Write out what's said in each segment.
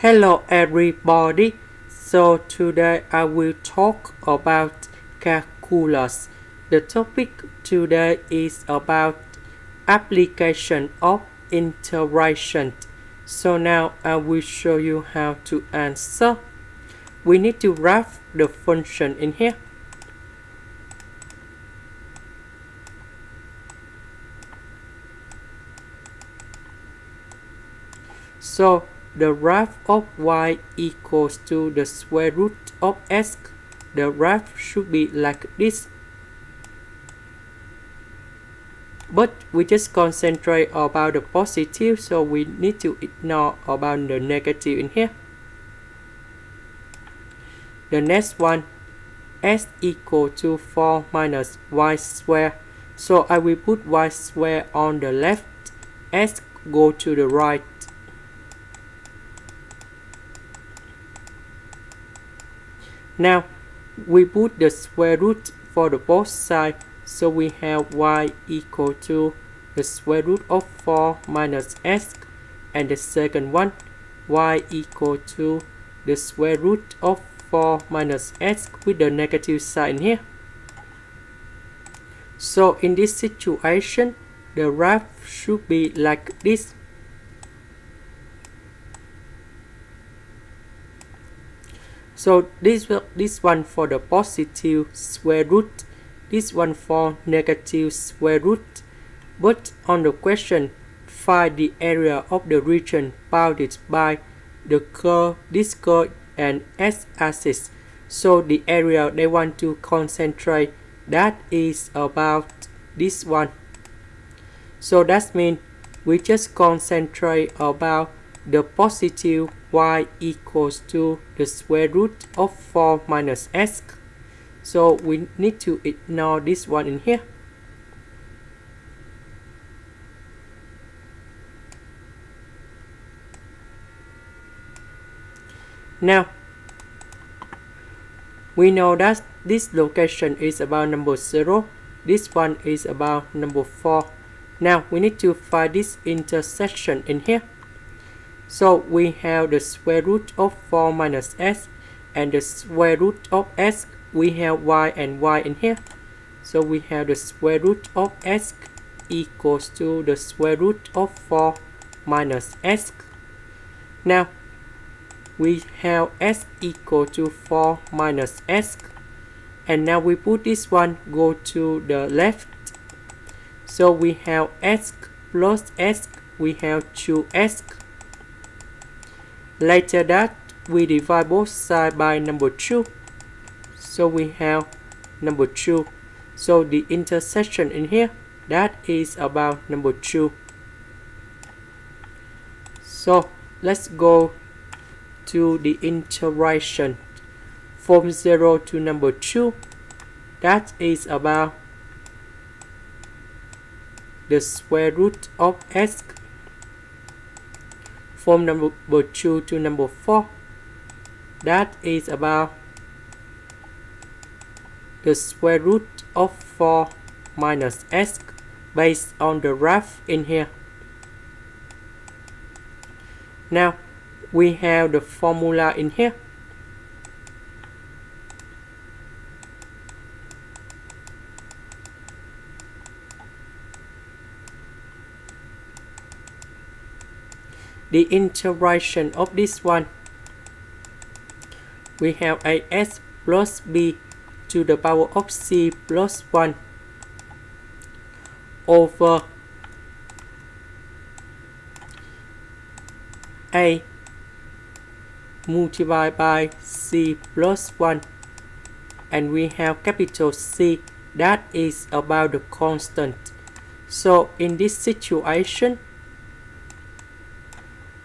Hello everybody. So today I will talk about calculus. The topic today is about application of integration. So now I will show you how to answer. We need to wrap the function in here. So the graph of y equals to the square root of x. The graph should be like this. But we just concentrate about the positive, so we need to ignore about the negative in here. The next one, x equal to 4 minus y square. So I will put y square on the left, x go to the right. Now we put the square root for the both sides, so we have y equal to the square root of 4 minus x, and the second one, y equal to the square root of 4 minus x with the negative sign here. So in this situation, the graph should be like this. So this one for the positive square root, this one for negative square root. But on the question, find the area of the region bounded by the curve, this curve and x-axis. So the area they want to concentrate, that is about this one. So that means we just concentrate about the positive y equals to the square root of 4 minus x. So we need to ignore this one in here. Now we know that this location is about number 0, this one is about number 4. Now we need to find this intersection in here. So we have the square root of 4 minus x and the square root of x. We have y and y in here. So we have the square root of x equals to the square root of 4 minus x. Now we have x equal to 4 minus x. And now we put this one go to the left. So we have x plus x. We have 2x. Later that, we divide both sides by number 2. So we have number 2. So the intersection in here, that is about number 2. So let's go to the integration from 0 to number 2. That is about the square root of x. From number 2 to number 4, that is about the square root of 4 minus x based on the graph in here. Now we have the formula in here. The integration of this one, we have as plus b to the power of c plus 1 over a multiplied by c plus 1, and we have capital C, that is about the constant. So in this situation,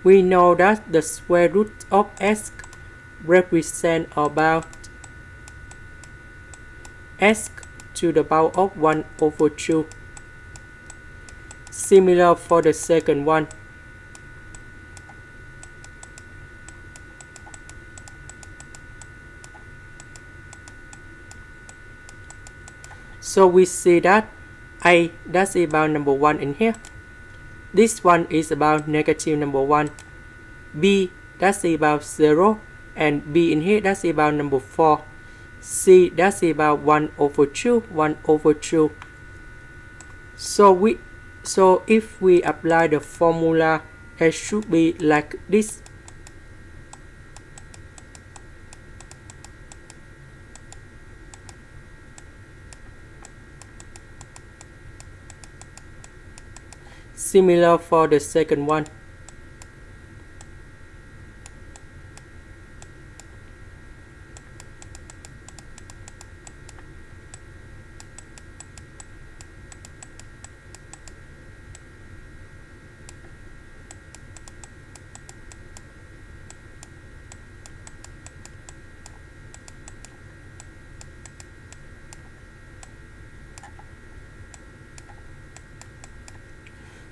we know that the square root of x represent about x to the power of 1 over 2. Similar for the second one. So we see that a, that's about number 1 in here. This one is about negative number 1. B that's about 0, and B in here, that's about number 4. C, that's about 1 over 2, 1 over 2. So if we apply the formula, it should be like this. Similar for the second one.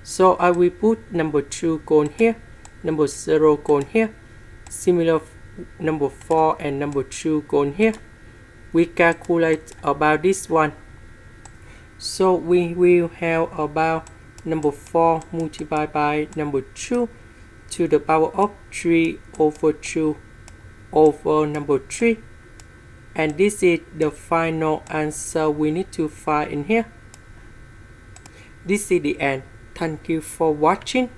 So I will put number 2 gone here, number 0 gone here, similar number 4 and number 2 gone here. We calculate about this one. So we will have about number 4 multiplied by number 2 to the power of 3 over 2 over number 3. And this is the final answer we need to find in here. This is the end. Thank you for watching.